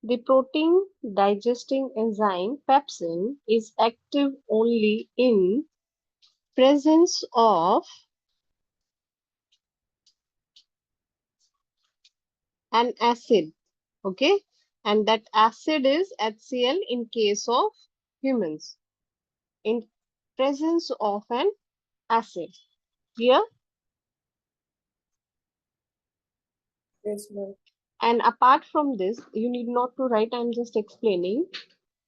The protein digesting enzyme pepsin is active only in presence of an acid. Okay, and that acid is HCl in case of humans. In presence of an acid. Here, Yes, ma'am. and apart from this, you need not to write, I'm just explaining.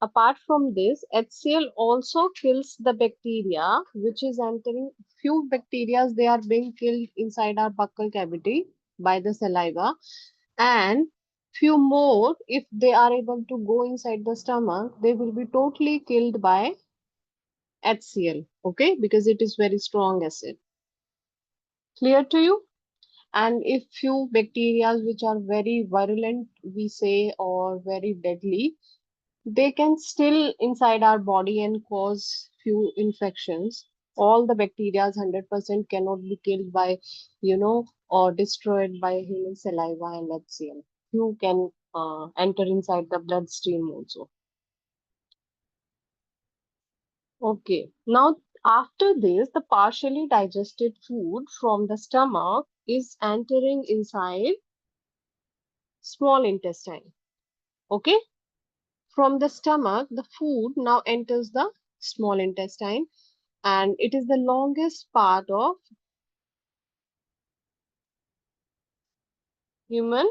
Apart from this, HCl also kills the bacteria which is entering. Few bacteria, they are being killed inside our buccal cavity by the saliva, and few more, if they are able to go inside the stomach, they will be totally killed by HCl. Okay, because it is very strong acid. Clear to you? And if few bacteria which are very virulent, we say, or very deadly, they can still inside our body and cause few infections. All the bacteria 100% cannot be killed by, or destroyed by human saliva and HCl. Few can enter inside the bloodstream also. Okay. Now, after this, the partially digested food from the stomach is entering inside small intestine. Okay. From the stomach, the food now enters the small intestine, and it is the longest part of human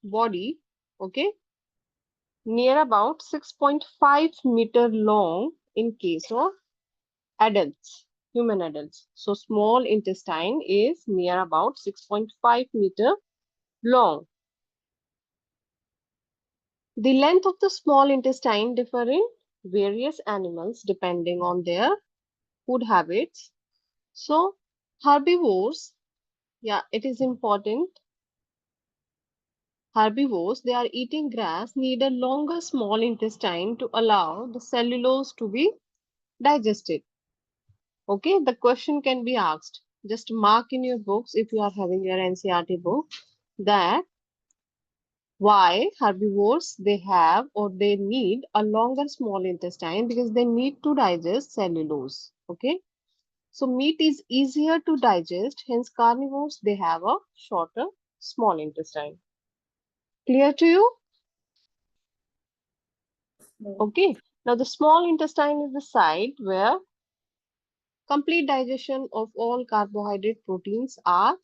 body. Okay, near about 6.5 meter long in case of adults, human adults. So small intestine is near about 6.5 meter long. The length of the small intestine differ in various animals depending on their food habits. So herbivores, yeah, it is important. Herbivores, they are eating grass, need a longer small intestine to allow the cellulose to be digested. Okay, the question can be asked. Just mark in your books if you are having your NCRT book that why herbivores they have or they need a longer small intestine because they need to digest cellulose. Okay, so meat is easier to digest, hence carnivores they have a shorter small intestine. Clear to you? Ma'am. Okay, now the small intestine is the site where complete digestion of all carbohydrate proteins are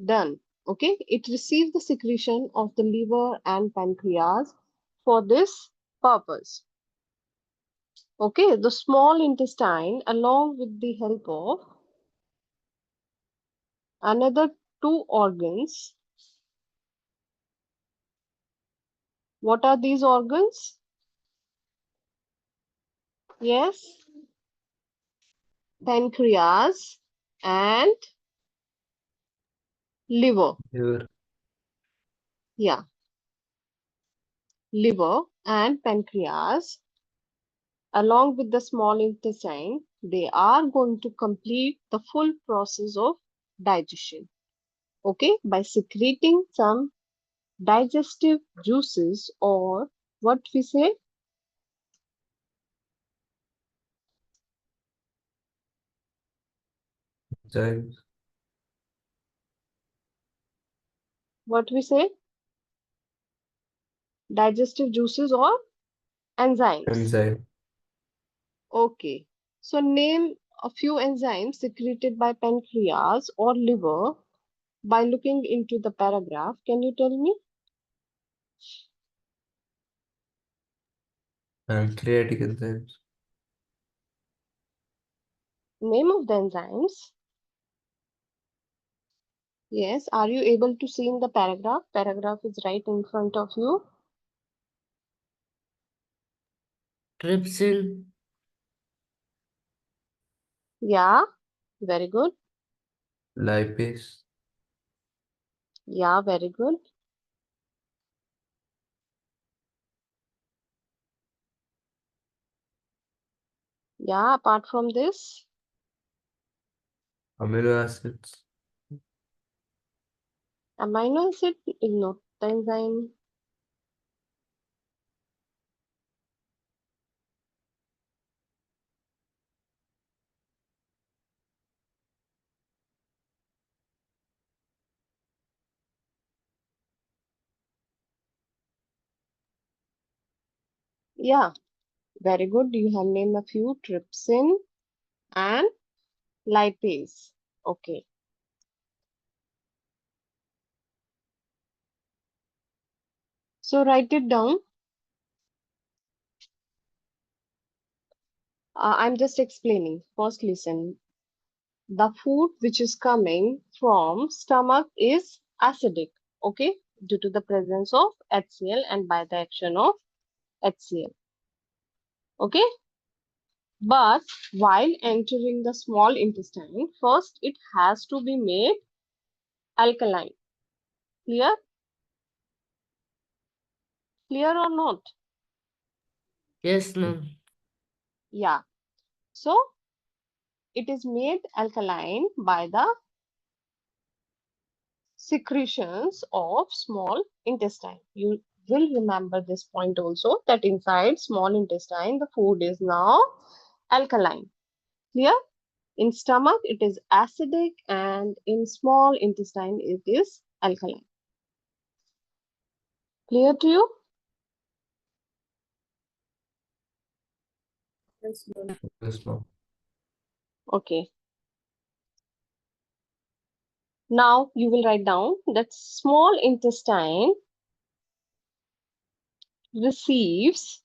done. Okay, it receives the secretion of the liver and pancreas for this purpose. Okay, the small intestine, along with the help of another two organs. What are these organs? Yes, pancreas and liver. Liver. Yeah, liver and pancreas along with the small intestine, they are going to complete the full process of digestion. Okay, by secreting some digestive juices or what we say, Enzymes. what we say, digestive juices or enzymes. Enzyme. Okay, so name a few enzymes secreted by pancreas or liver by looking into the paragraph. Can you tell me Pancreatic enzymes. name of the enzymes? Yes, are you able to see in the paragraph? Paragraph is right in front of you. Trypsin, Yeah, very good. Lipase. Yeah, very good. Yeah, apart from this, Amino acids. amino acid is not the enzyme. Yeah, very good. You have named a few: trypsin and lipase. Okay. So write it down. I'm just explaining. First, listen. The food which is coming from stomach is acidic, okay, due to the presence of HCl and by the action of HCl, okay. But while entering the small intestine, first it has to be made alkaline. Clear? Clear or not? Yes, ma'am. Yeah. So it is made alkaline by the secretions of small intestine. You will remember this point also, that inside small intestine the food is now alkaline. Clear? In stomach it is acidic and in small intestine it is alkaline. Clear to you? Yes, ma'am. Yes, ma'am. Okay. Now you will write down that receives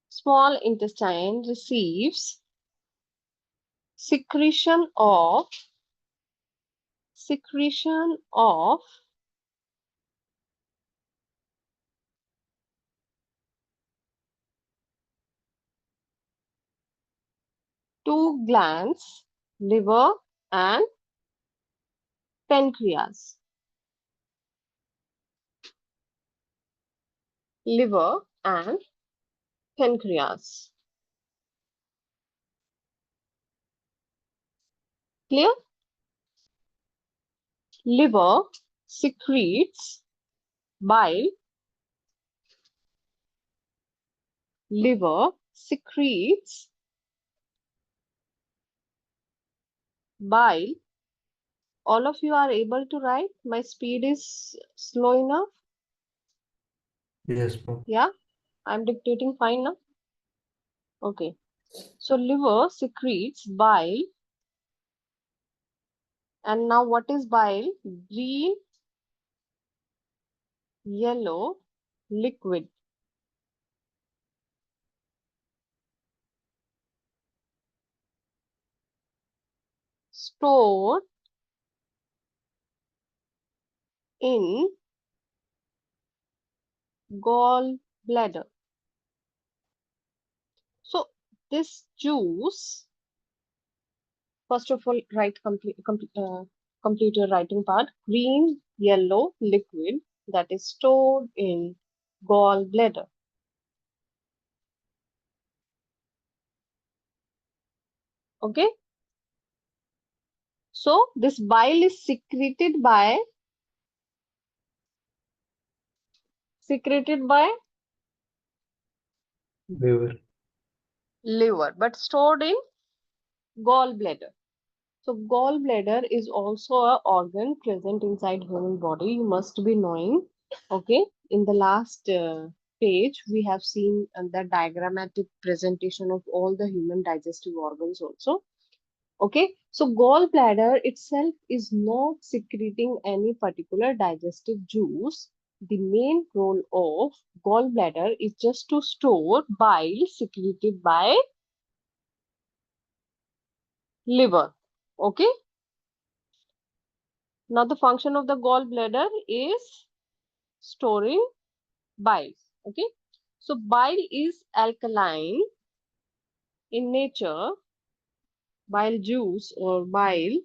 small intestine receives secretion of secretion of two glands, liver and pancreas. Liver and pancreas. Clear? Liver secretes bile. Liver secretes bile. All of you are able to write? My speed is slow enough? Yes, ma'am. Yeah, I'm dictating fine now. Okay. So liver secretes bile. And now what is bile? Green, yellow, liquid. Stored in gallbladder. So this juice, first of all, complete your writing part. Green, yellow, liquid that is stored in gallbladder. Okay. So this bile is secreted by Liver. liver, but stored in gallbladder. So gallbladder is also a organ present inside human body. You must be knowing. Okay. In the last page, we have seen the diagrammatic presentation of all the human digestive organs also. Okay. So gallbladder itself is not secreting any particular digestive juice. The main role of gallbladder is just to store bile secreted by liver. Okay. Now the function of the gallbladder is storing bile. Okay. So bile is alkaline in nature. Bile juice or bile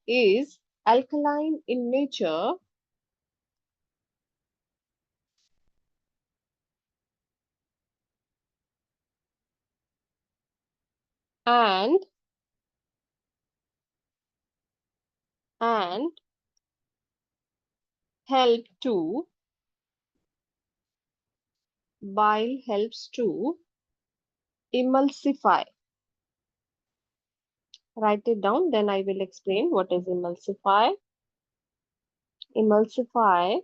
is alkaline in nature and and help to bile helps to emulsify. Write it down, then I will explain what is emulsify. Emulsify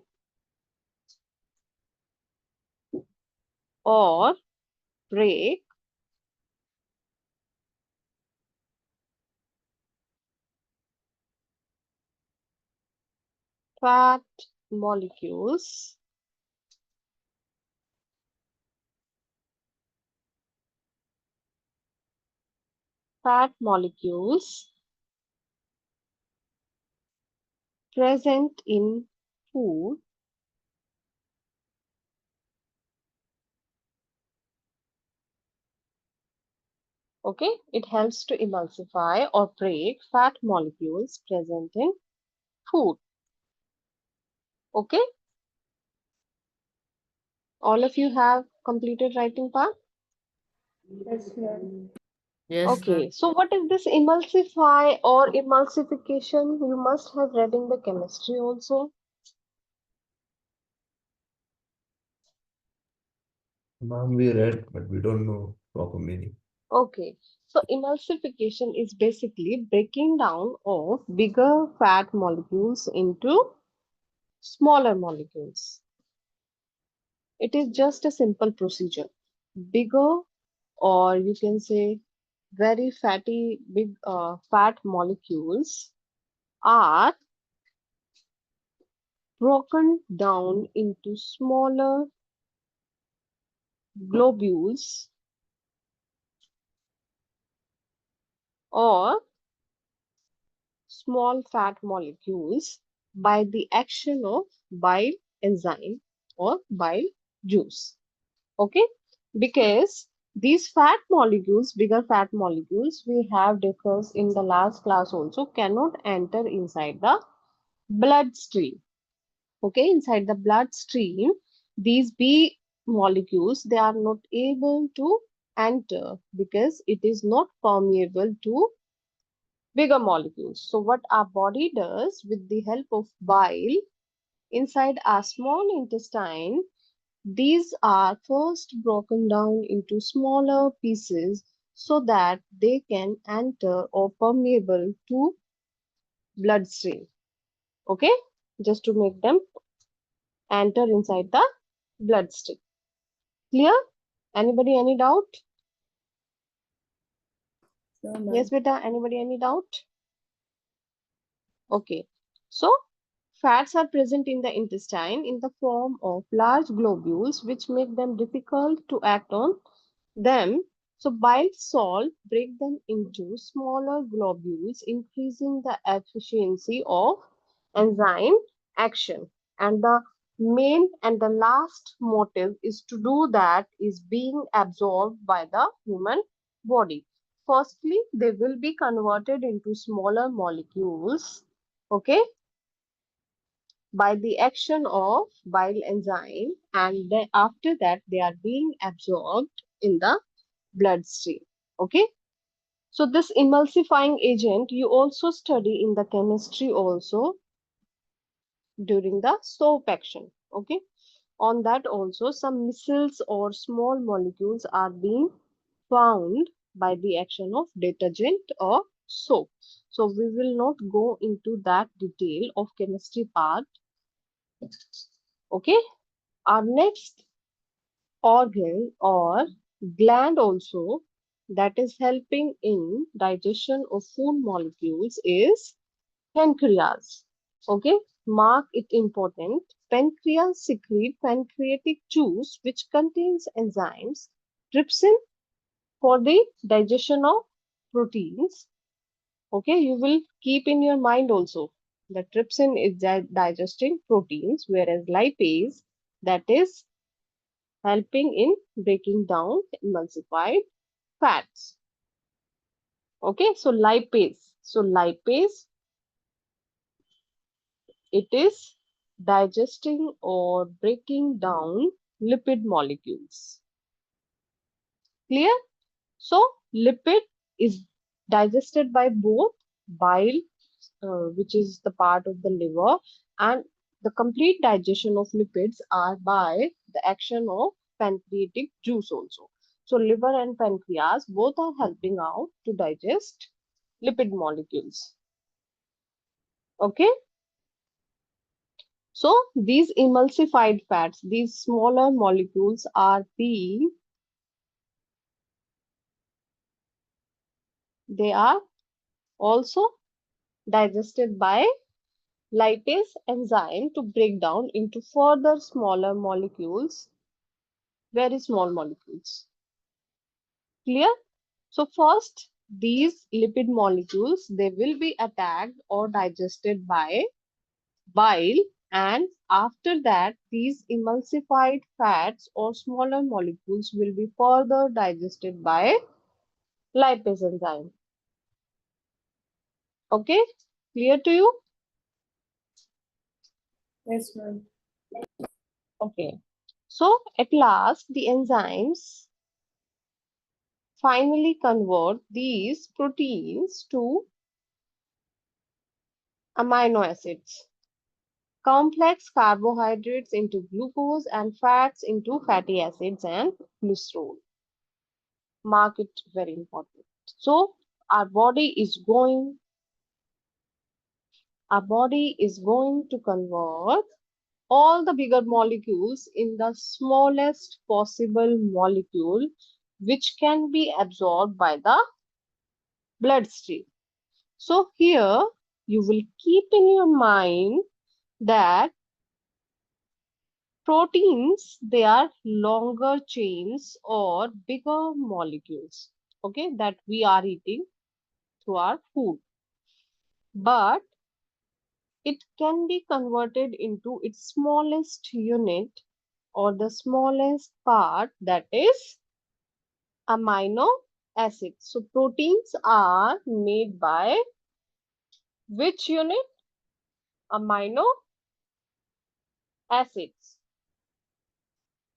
or break fat molecules present in food. Okay, it helps to emulsify or break fat molecules present in food. Okay, all of you have completed writing part? Yes, ma'am. Yes, Okay, ma'am. so what is this emulsify or emulsification? You must have read in the chemistry also. Ma'am, we read, but we don't know proper meaning. Okay, so emulsification is basically breaking down of bigger fat molecules into smaller molecules. It is just a simple procedure. Bigger, or you can say very fatty, big fat molecules are broken down into smaller globules or small fat molecules by the action of bile enzyme or bile juice. Okay, because these fat molecules, bigger fat molecules, we have discussed in the last class also, cannot enter inside the bloodstream. Okay, inside the bloodstream, these B molecules, they are not able to enter because it is not permeable to bigger molecules. So what our body does with the help of bile inside our small intestine, these are first broken down into smaller pieces so that they can enter or permeable to bloodstream. Okay, just to make them enter inside the bloodstream. Clear? Anybody any doubt? No, Yes, ma'am. beta. Anybody any doubt? Okay. So fats are present in the intestine in the form of large globules which make them difficult to act on them. So bile salt break them into smaller globules, increasing the efficiency of enzyme action. And the main and the last motive is to do that is being absorbed by the human body. Firstly, they will be converted into smaller molecules, okay, by the action of bile enzyme, and then after that they are being absorbed in the bloodstream. Okay, so this emulsifying agent you also study in the chemistry also during the soap action. Okay, on that also some micelles or small molecules are being found by the action of detergent or soap. So we will not go into that detail of chemistry part. Okay, our next organ or gland also that is helping in digestion of food molecules is pancreas. Okay, mark it important. Pancreas secrete pancreatic juice which contains enzymes trypsin for the digestion of proteins. Okay, you will keep in your mind also that trypsin is digesting proteins, whereas lipase, that is helping in breaking down emulsified fats. Okay, so lipase. So lipase, it is digesting or breaking down lipid molecules. Clear? So lipid is digested by both bile, which is the part of the liver, and the complete digestion of lipids are by the action of pancreatic juice also. So liver and pancreas both are helping out to digest lipid molecules. Okay. So these emulsified fats, these smaller molecules are they are also digested by lipase enzyme to break down into further smaller molecules, very small molecules. Clear? So first, these lipid molecules, they will be attacked or digested by bile, and after that, these emulsified fats or smaller molecules will be further digested by lipase enzyme. Okay, clear to you? Yes, ma'am. Okay. So at last, the enzymes finally convert these proteins to amino acids, complex carbohydrates into glucose, and fats into fatty acids and glycerol. Mark it very important. So our body is going to convert all the bigger molecules in the smallest possible molecule which can be absorbed by the bloodstream. So here you will keep in your mind that proteins, they are longer chains or bigger molecules, okay, that we are eating through our food. But it can be converted into its smallest unit or the smallest part, that is amino acids. So proteins are made by which unit? Amino acids.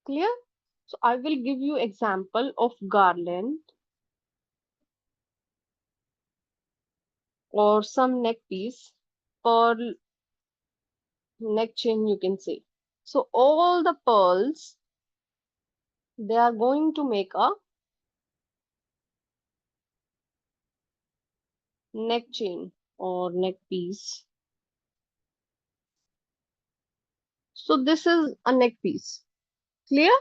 Clear? So I will give you example of garland or some neck piece, pearl neck chain you can say. So all the pearls, they are going to make a neck chain or neck piece. So this is a neck piece. Clear?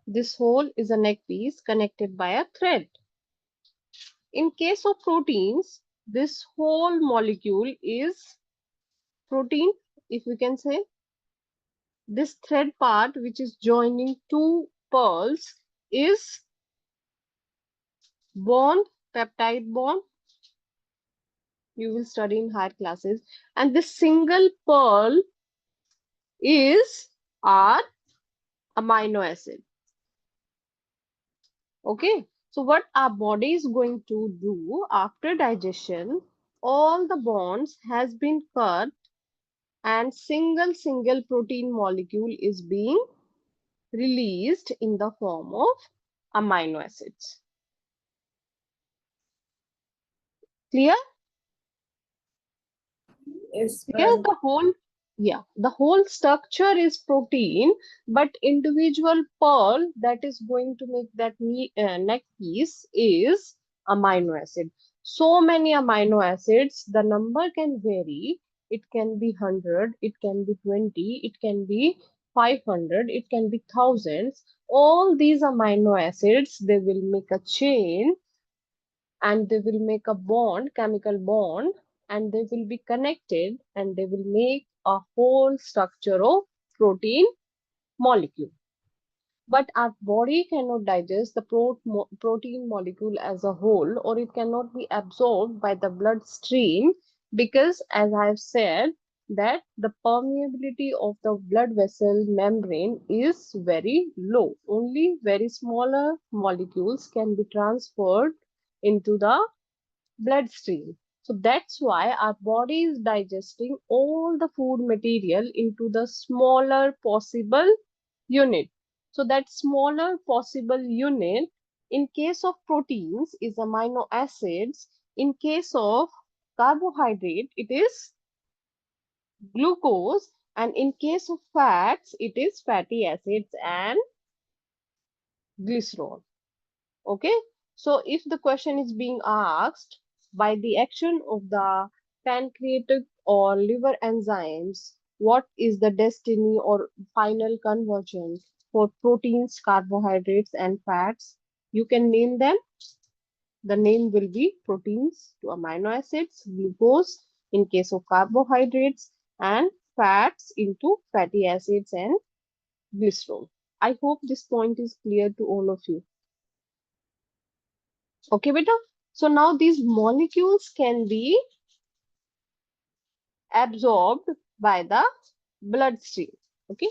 This whole is a neck piece connected by a thread. In case of proteins, this whole molecule is protein, if we can say. This thread part which is joining two pearls is bond, peptide bond. You will study in higher classes. And this single pearl is our amino acid. Okay. So what our body is going to do after digestion, all the bonds has been cut and single protein molecule is being released in the form of amino acids. Clear? Yes, Clear? ma'am. The whole structure is protein, but individual pearl that is going to make that neck piece is amino acid. So many amino acids, the number can vary. It can be 100, it can be 20, it can be 500, it can be thousands. All these amino acids, they will make a chain and they will make a bond, chemical bond, and they will be connected and they will make a whole structure of protein molecule. But our body cannot digest the protein molecule as a whole, or it cannot be absorbed by the bloodstream because, as I have said, that the permeability of the blood vessel membrane is very low. Only very smaller molecules can be transferred into the bloodstream. So that's why our body is digesting all the food material into the smaller possible unit. So that smaller possible unit in case of proteins is amino acids. In case of carbohydrate, it is glucose. And in case of fats, it is fatty acids and glycerol. Okay, so if the question is being asked by the action of the pancreatic or liver enzymes, what is the destiny or final conversion for proteins, carbohydrates, and fats? You can name them. The name will be proteins to amino acids, glucose in case of carbohydrates, and fats into fatty acids and glycerol. I hope this point is clear to all of you. Okay, beta? So now these molecules can be absorbed by the bloodstream. Okay,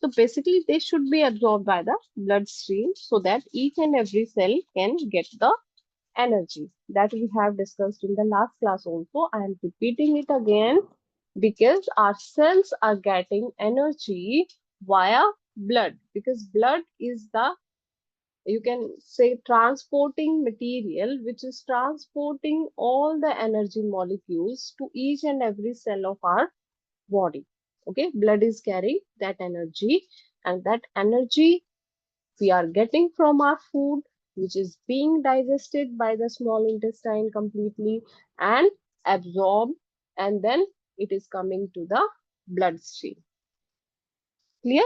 so basically they should be absorbed by the bloodstream so that each and every cell can get the energy that we have discussed in the last class also. I am repeating it again because our cells are getting energy via blood, because blood is the, you can say, transporting material which is transporting all the energy molecules to each and every cell of our body. Okay, blood is carrying that energy, and that energy we are getting from our food, which is being digested by the small intestine completely and absorbed, and then it is coming to the bloodstream. Clear?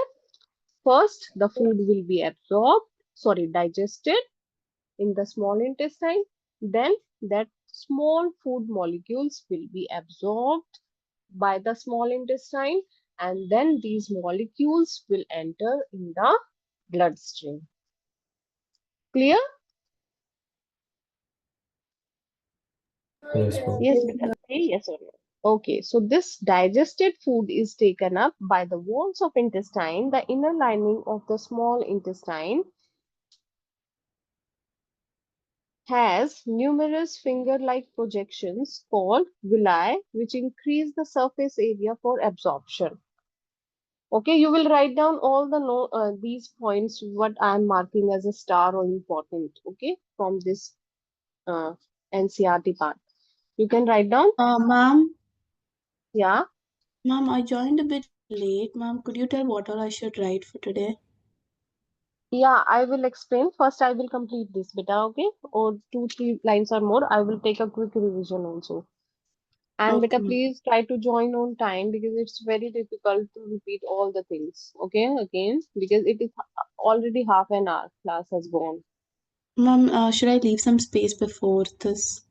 First, the food will be absorbed, sorry, digested in the small intestine. Then that small food molecules will be absorbed by the small intestine, and then these molecules will enter in the bloodstream. Clear? Yes, ma'am. Yes, beta. Say yes or no. Okay, so this digested food is taken up by the walls of intestine, the inner lining of the small intestine has numerous finger-like projections called villi, which increase the surface area for absorption. Okay, you will write down all the these points, what I am marking as a star or important, okay, from this uh, NCRT part. You can write down, Ma'am, yeah. I joined a bit late. Ma'am, could you tell what all I should write for today? Yeah, I will explain. First, I will complete this beta, okay? Or two, three lines or more. I will take a quick revision also. And Okay, beta, ma'am. please try to join on time because it's very difficult to repeat all the things, okay? Again, because it is already half an hour. Class has gone. Ma'am, should I leave some space before this?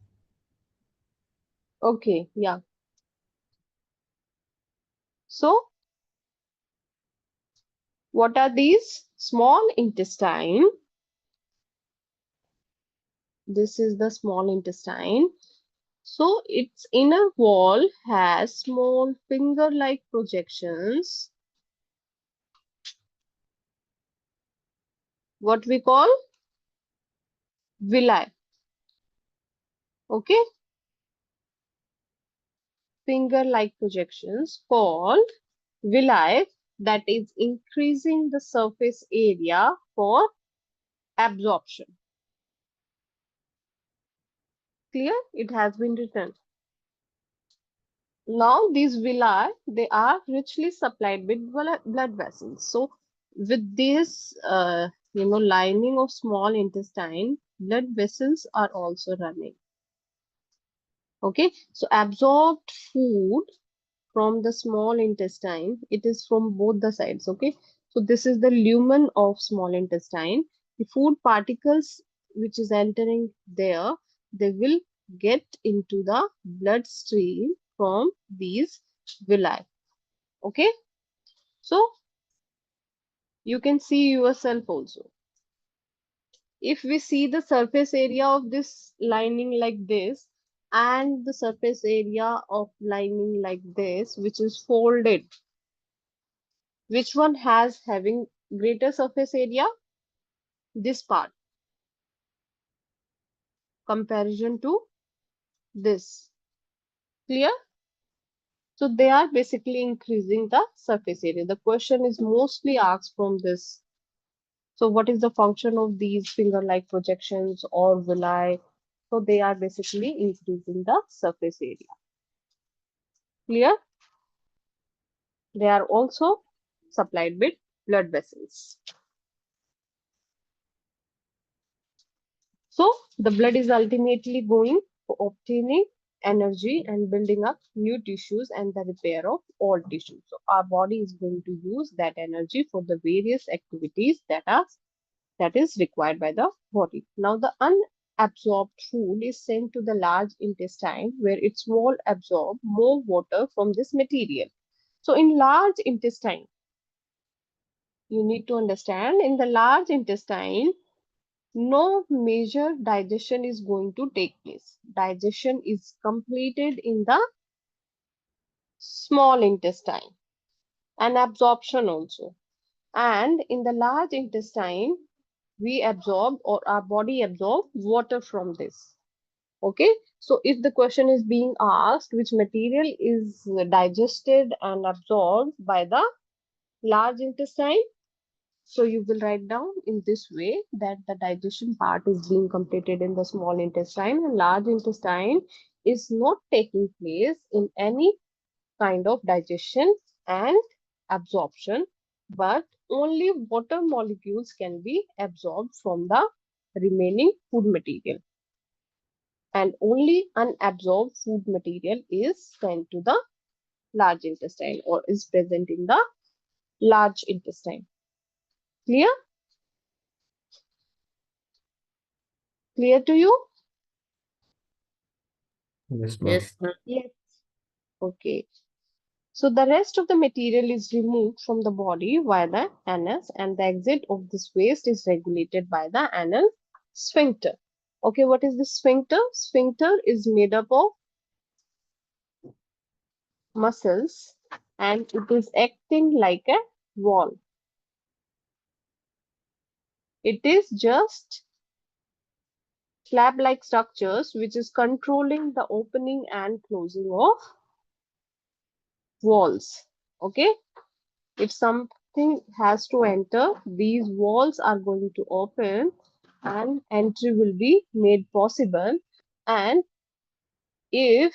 Okay, yeah. So, what are these? Small intestine. This is the small intestine. So, its inner wall has small finger-like projections, what we call villi. Okay, finger-like projections called villi, that is increasing the surface area for absorption. Clear? It has been written. Now these villi, they are richly supplied with blood vessels. So with this, lining of small intestine, blood vessels are also running. Okay, so absorbed food from the small intestine, it is from both the sides. Okay, so this is the lumen of small intestine. The food particles which is entering there, they will get into the bloodstream from these villi. Okay, so you can see yourself also. If we see the surface area of this lining like this and the surface area of lining like this, which is folded, which one has having greater surface area? This part comparison to this. Clear? So they are basically increasing the surface area. The question is mostly asked from this. So what is the function of these finger-like projections or villi? So they are basically increasing the surface area. Clear? They are also supplied with blood vessels. So the blood is ultimately going for obtaining energy and building up new tissues and the repair of all tissues. So our body is going to use that energy for the various activities that is required by the body. Now the unabsorbed food is sent to the large intestine where its wall absorb more water from this material. So in large intestine, you need to understand in the large intestine, no major digestion is going to take place. Digestion is completed in the small intestine and absorption also. And in the large intestine, we absorb or our body absorb water from this. Okay, so if the question is being asked which material is digested and absorbed by the large intestine, so you will write down in this way that the digestion part is being completed in the small intestine and large intestine is not taking place in any kind of digestion and absorption, but only water molecules can be absorbed from the remaining food material. And only unabsorbed food material is sent to the large intestine or is present in the large intestine. Clear? Clear to you? Yes, ma'am. Yes, ma'am. Yes. Okay. So the rest of the material is removed from the body via the anus and the exit of this waste is regulated by the anal sphincter. Okay, what is the sphincter? Sphincter is made up of muscles and it is acting like a wall. It is just slab-like structures which is controlling the opening and closing of walls. Okay, if something has to enter, these walls are going to open and entry will be made possible. And if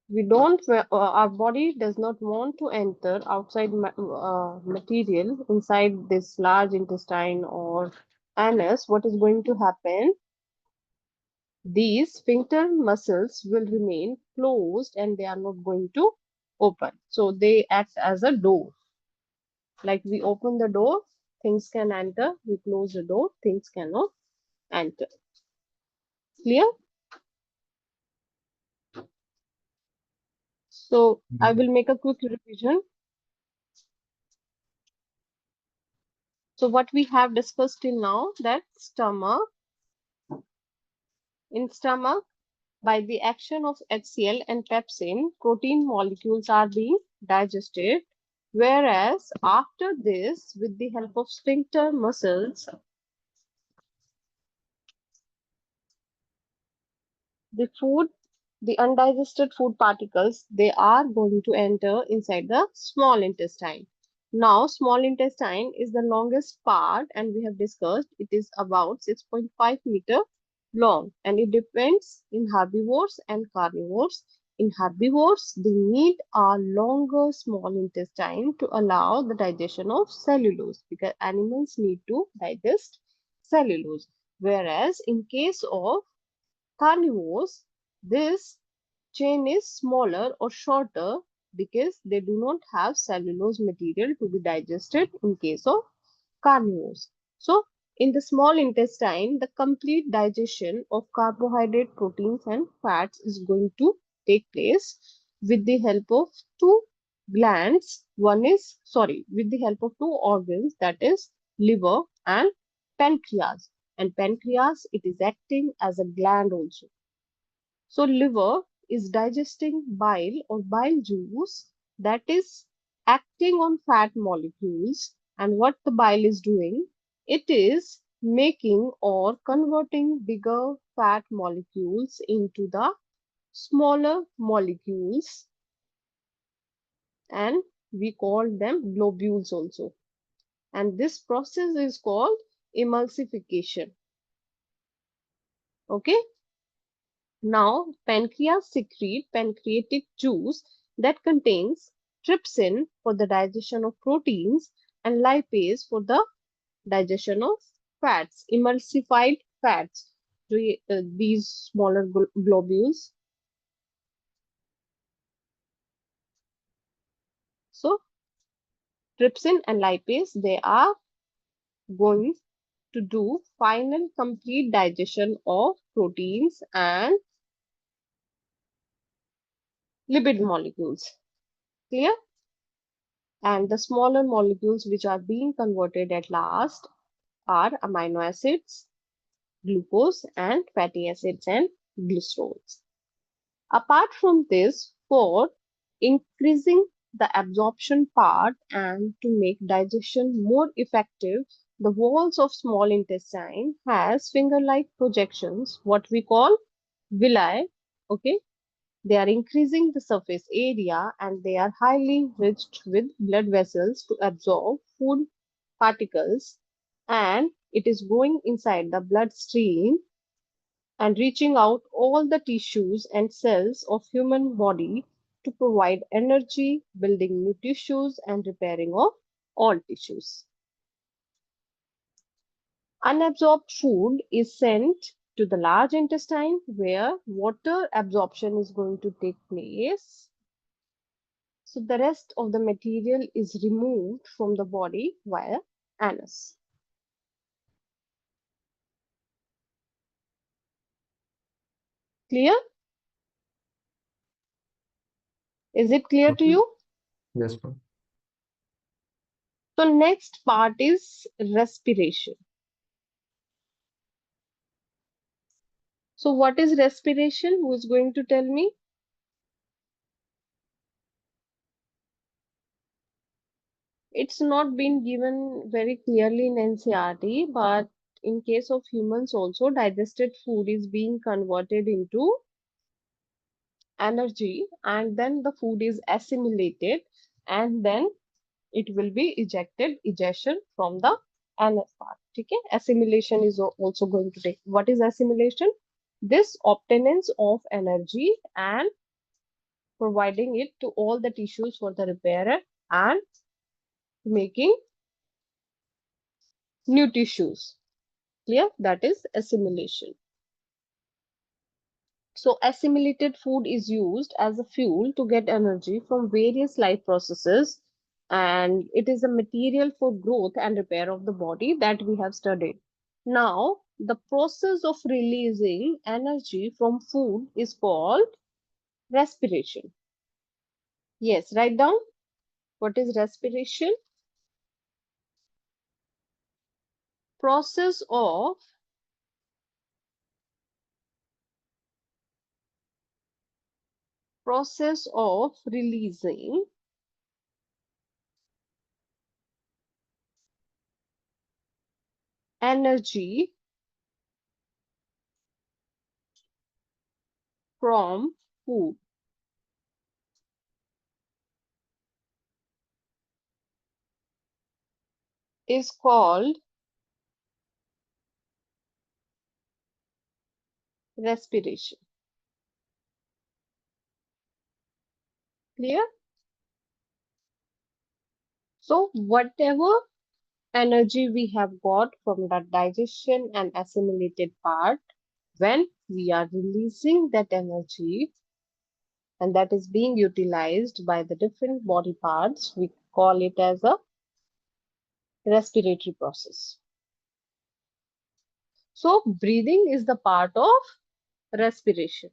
we don't, our body does not want to enter outside material inside this large intestine or anus, what is going to happen? These sphincter muscles will remain closed and they are not going to open. So they act as a door. Like we open the door, things can enter. We close the door, things cannot enter. Clear? So I will make a quick revision. So what we have discussed till now, that stomach, in stomach, by the action of HCl and pepsin, protein molecules are being digested. Whereas after this, with the help of sphincter muscles, the food, the undigested food particles, they are going to enter inside the small intestine. Now, small intestine is the longest part and we have discussed it is about 6.5 meter long and it depends in herbivores and carnivores. In herbivores, they need a longer small intestine to allow the digestion of cellulose because animals need to digest cellulose. Whereas in case of carnivores, this chain is smaller or shorter because they do not have cellulose material to be digested in case of carnivores. So, in the small intestine, the complete digestion of carbohydrate, proteins, and fats is going to take place with the help of two glands. With the help of two organs, that is liver and pancreas. And pancreas, it is acting as a gland also. So liver is digesting bile or bile juice that is acting on fat molecules. And what the bile is doing, it is making or converting bigger fat molecules into the smaller molecules and we call them globules also. And this process is called emulsification. Okay. Now, pancreas secrete pancreatic juice that contains trypsin for the digestion of proteins and lipase for the digestion of fats, emulsified fats. these smaller globules. So trypsin and lipase, they are going to do final complete digestion of proteins and lipid molecules. Clear? And the smaller molecules which are being converted at last are amino acids, glucose, and fatty acids and glycerols. Apart from this, for increasing the absorption part and to make digestion more effective, the walls of small intestine has finger-like projections, what we call villi. Okay, they are increasing the surface area and they are highly enriched with blood vessels to absorb food particles, and it is going inside the bloodstream and reaching out all the tissues and cells of human body to provide energy, building new tissues and repairing of all tissues. Unabsorbed food is sent to the large intestine where water absorption is going to take place. So the rest of the material is removed from the body via anus. Clear? Is it clear to Okay. you? Yes, ma'am. So next part is respiration. So what is respiration? Who is going to tell me? It's not been given very clearly in NCRT, but in case of humans also, digested food is being converted into energy and then the food is assimilated and then it will be ejection from the anus part. Okay? Assimilation is also going to take. What is assimilation? This obtainance of energy and providing it to all the tissues for the repair and making new tissues. Clear? That is assimilation. So assimilated food is used as a fuel to get energy from various life processes, and it is a material for growth and repair of the body that we have studied. Now, the process of releasing energy from food is called respiration. Yes, write down what is respiration. Process of releasing energy from food is called respiration. Clear? So whatever energy we have got from the digestion and assimilated part, when we are releasing that energy and that is being utilized by the different body parts, we call it as a respiratory process. So breathing is the part of respiration.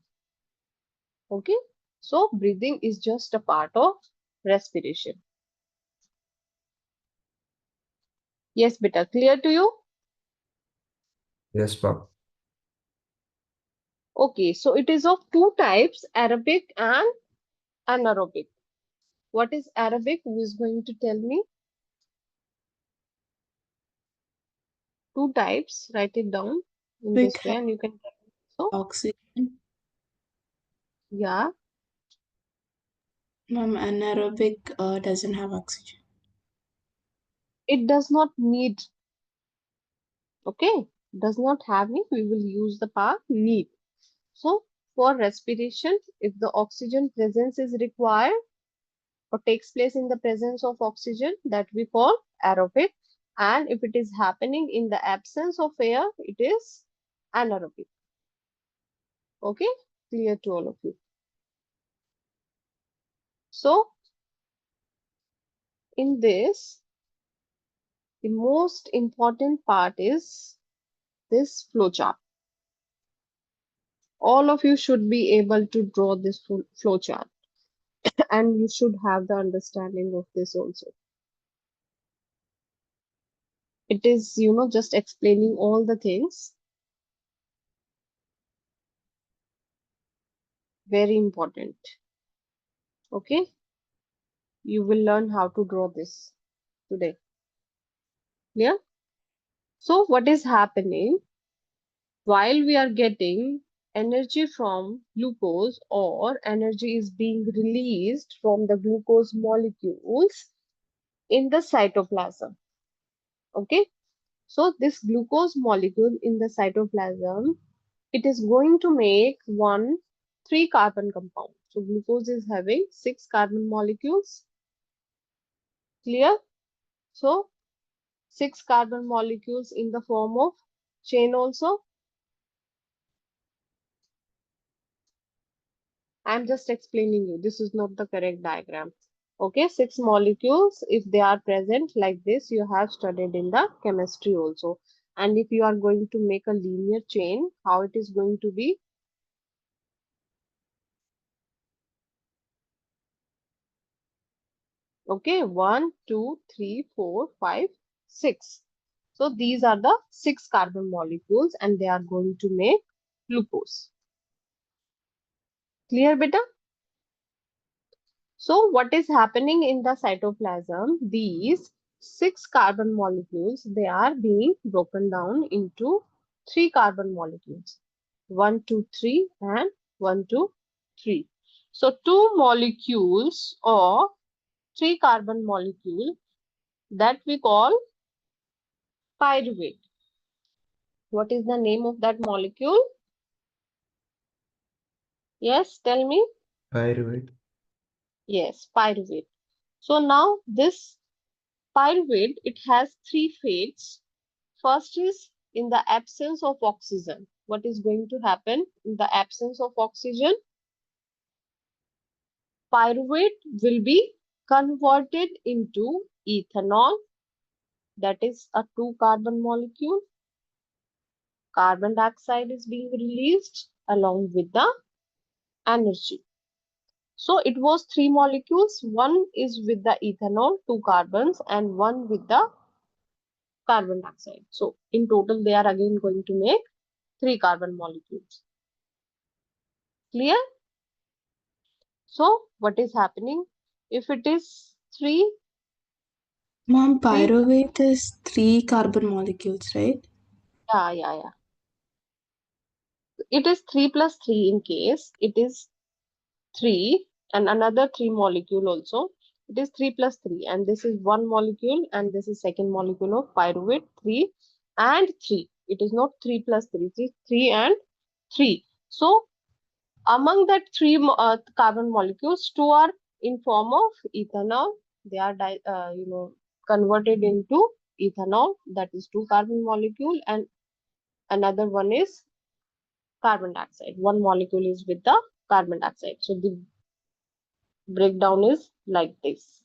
Okay. So breathing is just a part of respiration. Yes, beta, clear to you? Yes, ma'am. Okay, so it is of two types, aerobic and anaerobic. What is Arabic? Who is going to tell me? Two types. Write it down in Quick this way and you can tell me. So, oxygen. yeah, Ma'am, anaerobic doesn't have oxygen. it does not need, okay, does not have need. We will use the part need. So, for respiration, if the oxygen presence is required or takes place in the presence of oxygen, that we call aerobic. And if it is happening in the absence of air, it is anaerobic. Okay, clear to all of you. So in this, the most important part is this flowchart. All of you should be able to draw this flowchart, and you should have the understanding of this also. It is, just explaining all the things. Very important. Okay, you will learn how to draw this today. Clear? So what is happening while we are getting energy from glucose, or energy is being released from the glucose molecules in the cytoplasm? Okay, so this glucose molecule in the cytoplasm, it is going to make one 3-carbon compound. So glucose is having 6 carbon molecules. Clear? So 6 carbon molecules in the form of chain also. I'm just explaining you. This is not the correct diagram. Okay, 6 molecules, if they are present like this, you have studied in the chemistry also. And if you are going to make a linear chain, how it is going to be? Okay, 1, 2, 3, 4, 5, 6. So these are the 6 carbon molecules, and they are going to make glucose. Clear, beta? So what is happening in the cytoplasm? These 6 carbon molecules, they are being broken down into 3 carbon molecules. 1, 2, 3 and 1, 2, 3. So 2 molecules or 3 carbon molecule that we call pyruvate. What is the name of that molecule? Yes, tell me. Pyruvate. Yes, pyruvate. So now this pyruvate, it has 3 fates. First is in the absence of oxygen. What is going to happen in the absence of oxygen? Pyruvate will be converted into ethanol, that is a 2 carbon molecule. Carbon dioxide is being released along with the energy. So it was 3 molecules. One is with the ethanol, 2 carbons, and one with the carbon dioxide. So in total, they are again going to make 3 carbon molecules. Clear? So what is happening? If it is 3, Mom, 3, pyruvate is 3 carbon molecules, right? yeah. It is 3 plus 3 in case it is 3 and another 3 molecule also. It is 3 plus 3, and this is 1 molecule, and this is second molecule of pyruvate, 3 and 3. It is not 3 plus 3, it is 3 and 3. So among that 3 carbon molecules, 2 are in form of ethanol. They are converted into ethanol, that is 2 carbon molecule, and another one is carbon dioxide. One molecule is with the carbon dioxide. So the breakdown is like this,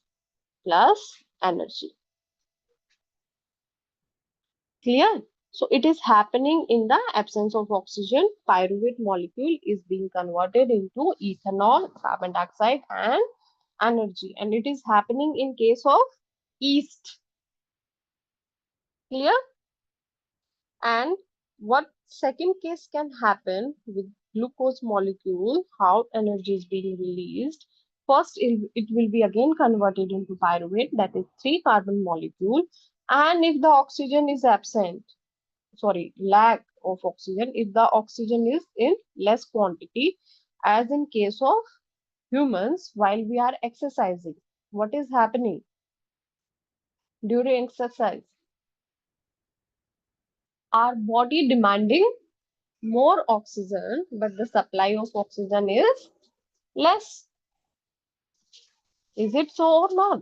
plus energy. Clear? So it is happening in the absence of oxygen. Pyruvate molecule is being converted into ethanol, carbon dioxide, and energy. And it is happening in case of yeast. Clear? And what second case can happen with glucose molecule, how energy is being released? First, it will be again converted into pyruvate, that is 3 carbon molecule. And if the oxygen is absent, sorry, lack of oxygen, if the oxygen is in less quantity, as in case of humans, while we are exercising, what is happening during exercise? Our body demanding more oxygen, but the supply of oxygen is less. Is it so or not?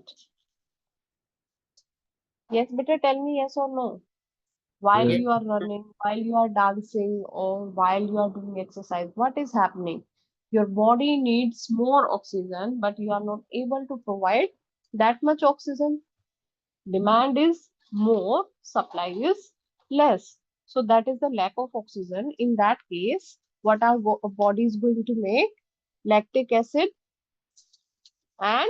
Yes, better tell me yes or no. while Yes, you are running, while you are dancing, or while you are doing exercise, what is happening? Your body needs more oxygen, but you are not able to provide that much oxygen. Demand is more, supply is less. So that is the lack of oxygen. In that case, what our body is going to make? Lactic acid and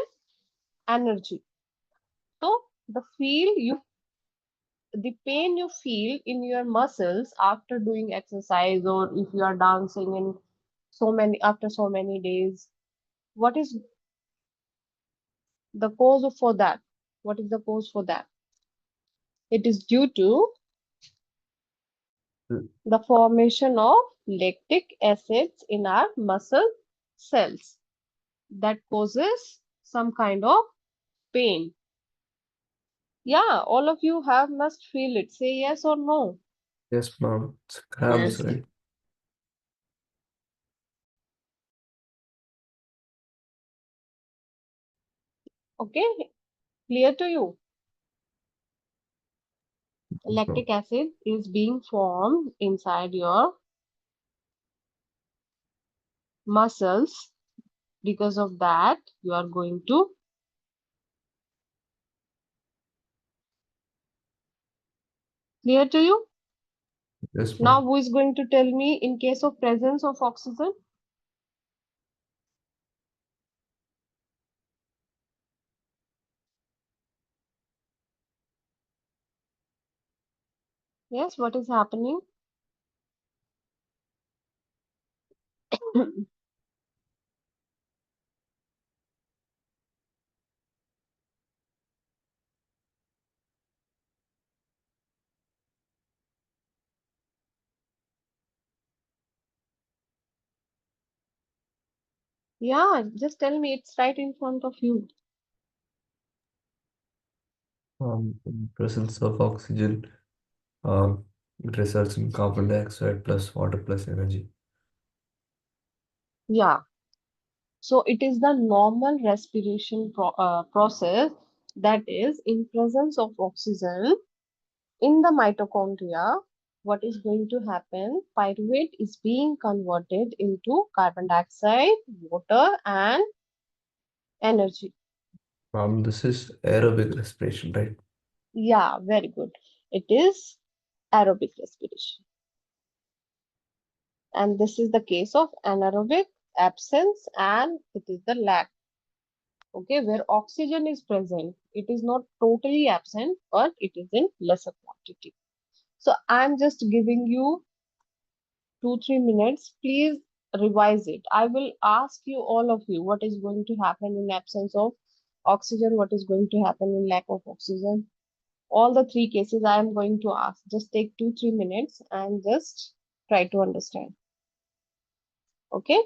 energy. So the pain you feel in your muscles after doing exercise, or if you are dancing in after so many days, what is the cause for that? What is the cause for that? It is due to l- the formation of lactic acids in our muscle cells that causes some kind of pain. Yeah, all of you have must feel it. Say yes or no. yes, ma'am. It's cramps, Yes. right? Okay, clear to you. Yes, ma'am. Lactic acid is being formed inside your muscles. Because of that, you are going to clear to you. Yes, Now, ma'am. who is going to tell me in case of presence of oxygen? Yes, what is happening? Yeah, just tell me, it's right in front of you. In presence of oxygen, um, it results in carbon dioxide plus water plus energy. Yeah, so it is the normal respiration process, that is in presence of oxygen in the mitochondria. What is going to happen? Pyruvate is being converted into carbon dioxide, water, and energy. This is aerobic respiration, right? Yeah, very good. It is aerobic respiration. And this is the case of anaerobic absence, and it is the lack. Okay, where oxygen is present, it is not totally absent, but it is in lesser quantity. So I'm just giving you 2-3 minutes. Please revise it. I will ask you, all of you, what is going to happen in absence of oxygen, what is going to happen in lack of oxygen. All the three cases I am going to ask. Just take 2-3 minutes and just try to understand. Okay.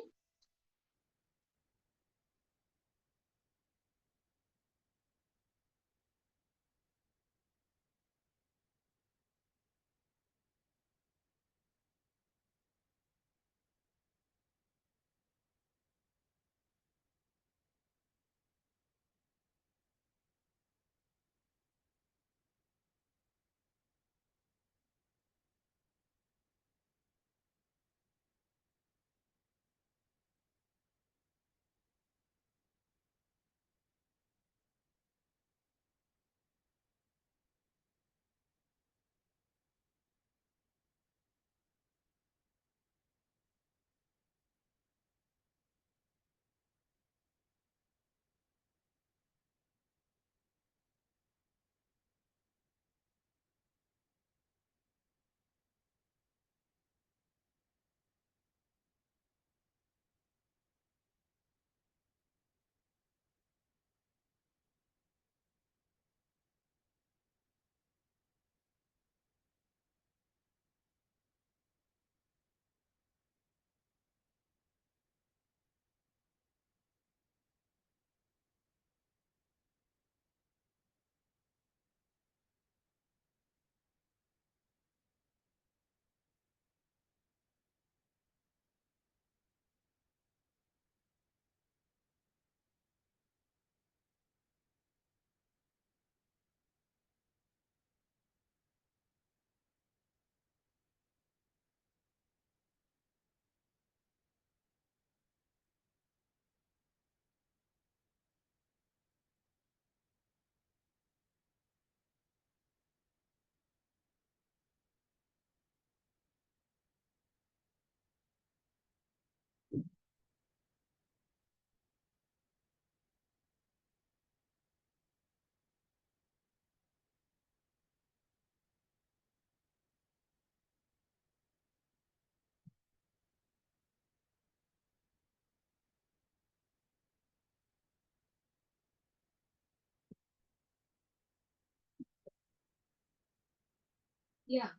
Yeah.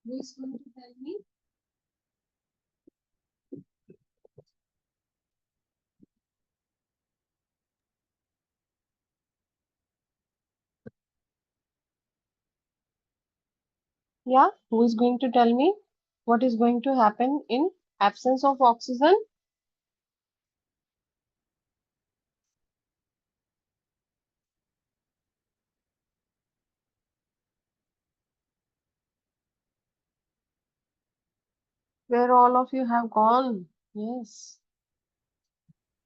Who is going to tell me? Yeah, who is going to tell me what is going to happen in absence of oxygen? Where all of you have gone? Yes.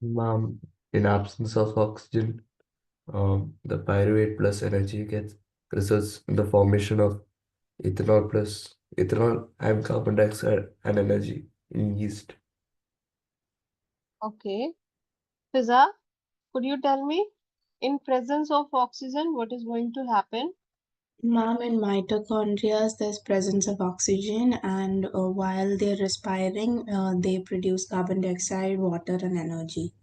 In absence of oxygen, the pyruvate plus energy gets results in the formation of ethanol and carbon dioxide and energy in yeast. Okay. Fiza, could you tell me in presence of oxygen what is going to happen? Ma'am, in mitochondria, there's presence of oxygen, and while they're respiring, they produce carbon dioxide, water, and energy.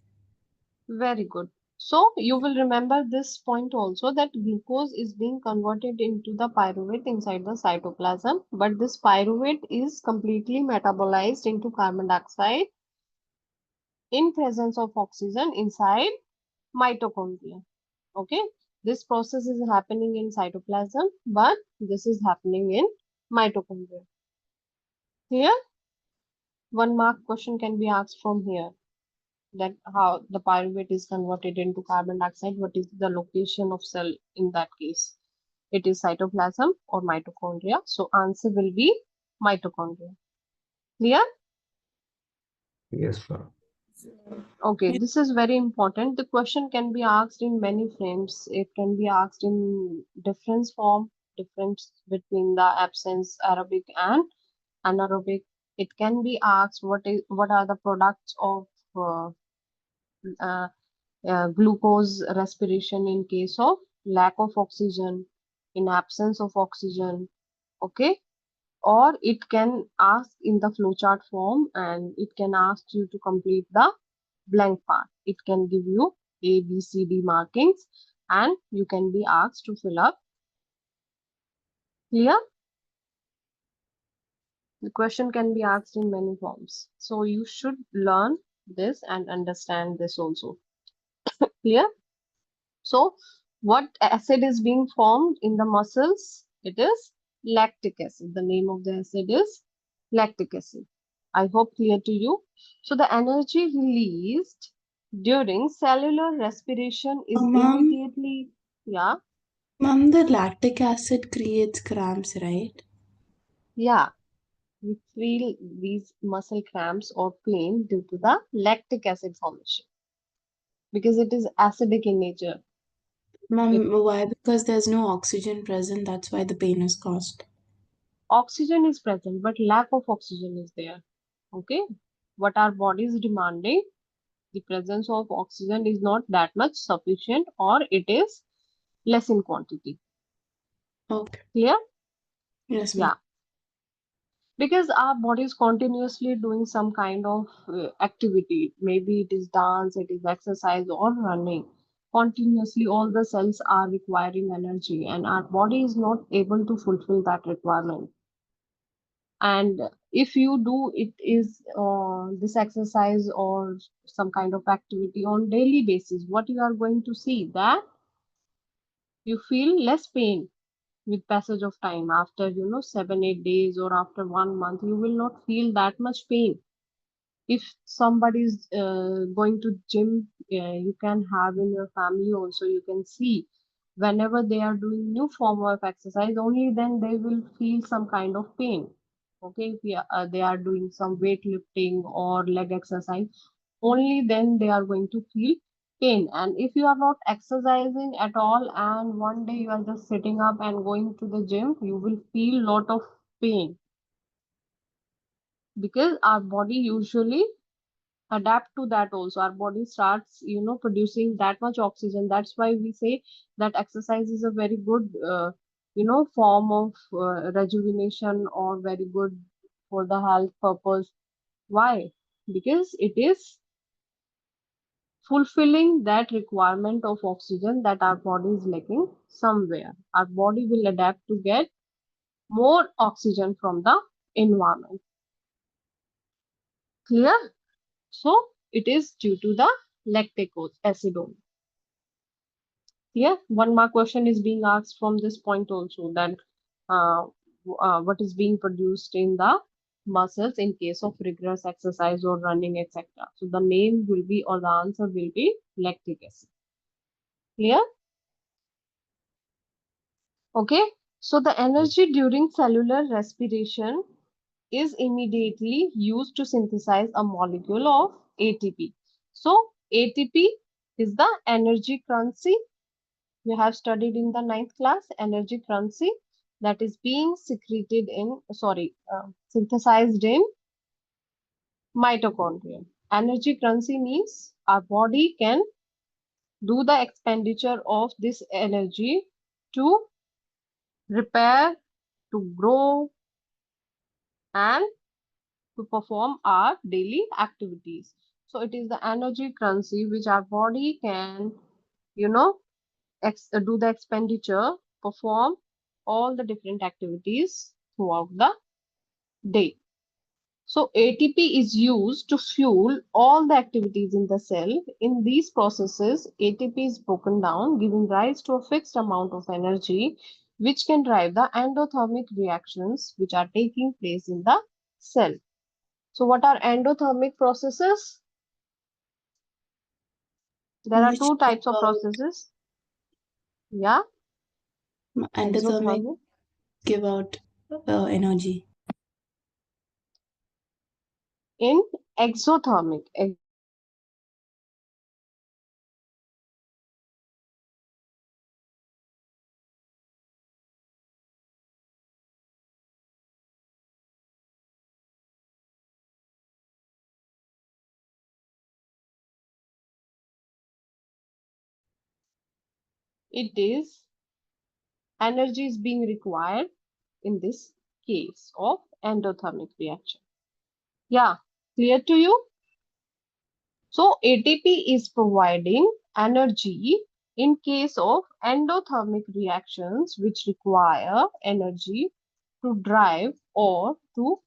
Very good. So you will remember this point also that glucose is being converted into the pyruvate inside the cytoplasm, but this pyruvate is completely metabolized into carbon dioxide in presence of oxygen inside mitochondria. Okay, this process is happening in cytoplasm, but this is happening in mitochondria. Clear? One mark question can be asked from here, that how the pyruvate is converted into carbon dioxide. What is the location of cell in that case? It is cytoplasm or mitochondria. So answer will be mitochondria. Clear? Yes, ma'am. Okay, this is very important. The question can be asked in many frames. It can be asked in difference form, difference between the absence aerobic and anaerobic. It can be asked what are the products of uh, uh, glucose respiration in case of lack of oxygen, in absence of oxygen. Okay, or it can ask in the flowchart form, and it can ask you to complete the blank part. It can give you A, B, C, D markings, and you can be asked to fill up. Clear? The question can be asked in many forms. So you should learn this and understand this also. Clear? So what acid is being formed in the muscles? It is lactic acid. The name of the acid is lactic acid. I hope clear to you. So the energy released during cellular respiration is Ma'am, immediately, yeah, the lactic acid creates cramps, right? yeah. We feel these muscle cramps or pain due to the lactic acid formation because it is acidic in nature. It Ma'am, why? Because there's no oxygen present, that's why the pain is caused. oxygen is present, but lack of oxygen is there. Okay, what our body is demanding, the presence of oxygen is not that much sufficient, or it is less in quantity. Okay. Clear? Yes, ma'am. Yeah, because our body is continuously doing some kind of activity. Maybe it is dance, it is exercise, or running. Continuously, all the cells are requiring energy, and our body is not able to fulfill that requirement. And if you do it is this exercise or some kind of activity on daily basis, what you are going to see that you feel less pain with passage of time. After 7 8 days or after 1 month, you will not feel that much pain. If somebody is going to gym, you can have in your family also, you can see whenever they are doing new form of exercise, only then they will feel some kind of pain. Okay, if they are doing some weightlifting or leg exercise, only then they are going to feel pain. And if you are not exercising at all and one day you are just sitting up and going to the gym, you will feel lot of pain, because our body usually adapt to that. Also our body starts producing that much oxygen. That's why we say that exercise is a very good form of rejuvenation, or very good for the health purpose. Why? Because it is fulfilling that requirement of oxygen that our body is lacking somewhere. Our body will adapt to get more oxygen from the environment. Clear? So it is due to the lactic acid only. Clear? One more question is being asked from this point also, that uh, what is being produced in the muscles in case of rigorous exercise or running, etc. So the name will be, or the answer will be, lactic acid. Clear? Okay. So the energy during cellular respiration is immediately used to synthesize a molecule of ATP. So ATP is the energy currency. You have studied in the ninth class, energy currency, that is being secreted in, synthesized in mitochondria. Energy currency means our body can do the expenditure of this energy to repair, to grow, and to perform our daily activities. So it is the energy currency which our body can, you know, do the expenditure, perform all the different activities throughout the day. So ATP is used to fuel all the activities in the cell. In these processes, ATP is broken down, giving rise to a fixed amount of energy, which can drive the endothermic reactions which are taking place in the cell. So what are endothermic processes? There are Which two types of about processes. Yeah, endothermic exothermic. give out energy. In exothermic, it is energy is being required in this case of endothermic reaction. Yeah, clear to you? So ATP is providing energy in case of endothermic reactions which require energy to drive or to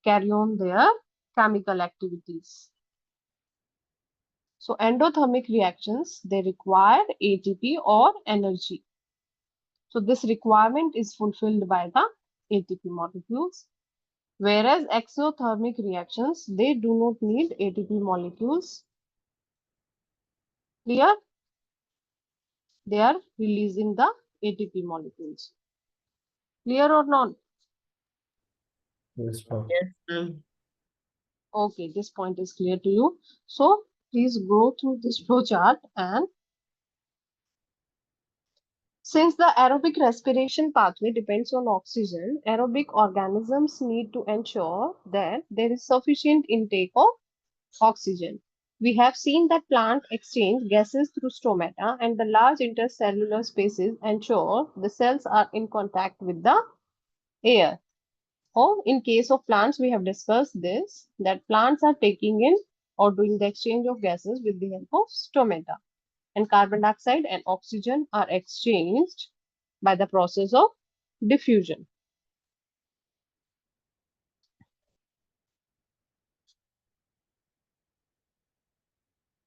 carry on their chemical activities. So endothermic reactions, they require ATP or energy. So this requirement is fulfilled by the ATP molecules. Whereas exothermic reactions, they do not need ATP molecules. Clear? They are releasing the ATP molecules. Clear or not? Yes, ma'am. Yes, ma'am. Okay, this point is clear to you. So please go through this flow chart, and since the aerobic respiration pathway depends on oxygen, aerobic organisms need to ensure that there is sufficient intake of oxygen. We have seen that plants exchange gases through stomata, and the large intercellular spaces ensure the cells are in contact with the air. Or in case of plants, we have discussed this, that plants are taking in or doing the exchange of gases with the help of stomata. And carbon dioxide and oxygen are exchanged by the process of diffusion.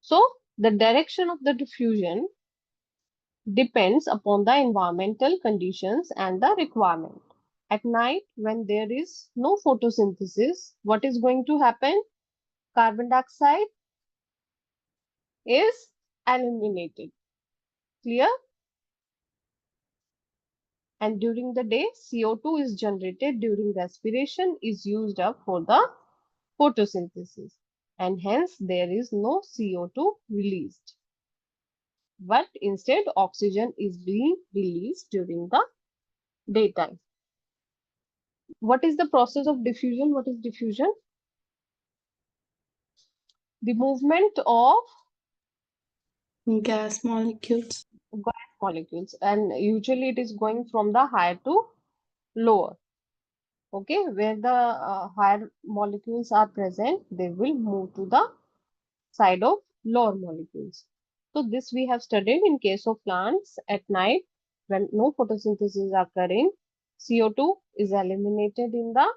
So the direction of the diffusion depends upon the environmental conditions and the requirement. At night, when there is no photosynthesis, what is going to happen? Carbon dioxide is eliminated. Clear? And during the day, CO2 is generated during respiration, is used up for the photosynthesis, and hence there is no CO2 released. But instead, oxygen is being released during the daytime. What is the process of diffusion? What is diffusion? The movement of Gas molecules. gas molecules, and usually it is going from the higher to lower. Okay, where the higher molecules are present, they will move to the side of lower molecules. So this we have studied in case of plants at night when no photosynthesis is occurring, CO2 is eliminated in the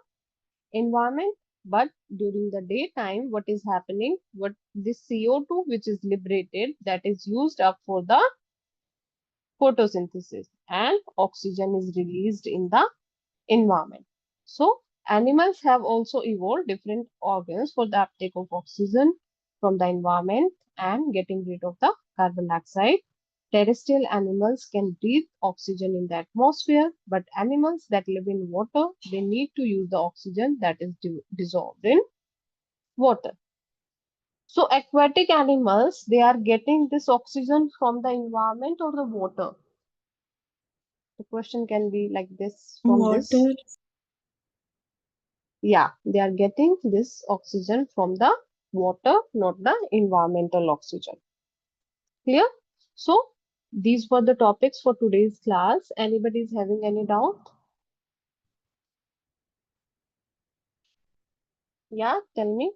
environment, but during the daytime, what is happening? What this CO2 which is liberated, that is used up for the photosynthesis, and oxygen is released in the environment. So animals have also evolved different organs for the uptake of oxygen from the environment and getting rid of the carbon dioxide. Terrestrial animals can breathe oxygen in the atmosphere, but animals that live in water, they need to use the oxygen that is dissolved in water. So aquatic animals, they are getting this oxygen from the environment or the water. The question can be like this from this. Water. Yeah, they are getting this oxygen from the water, not the environmental oxygen. Clear? So these were the topics for today's class. Anybody is having any doubt? Yeah, tell me.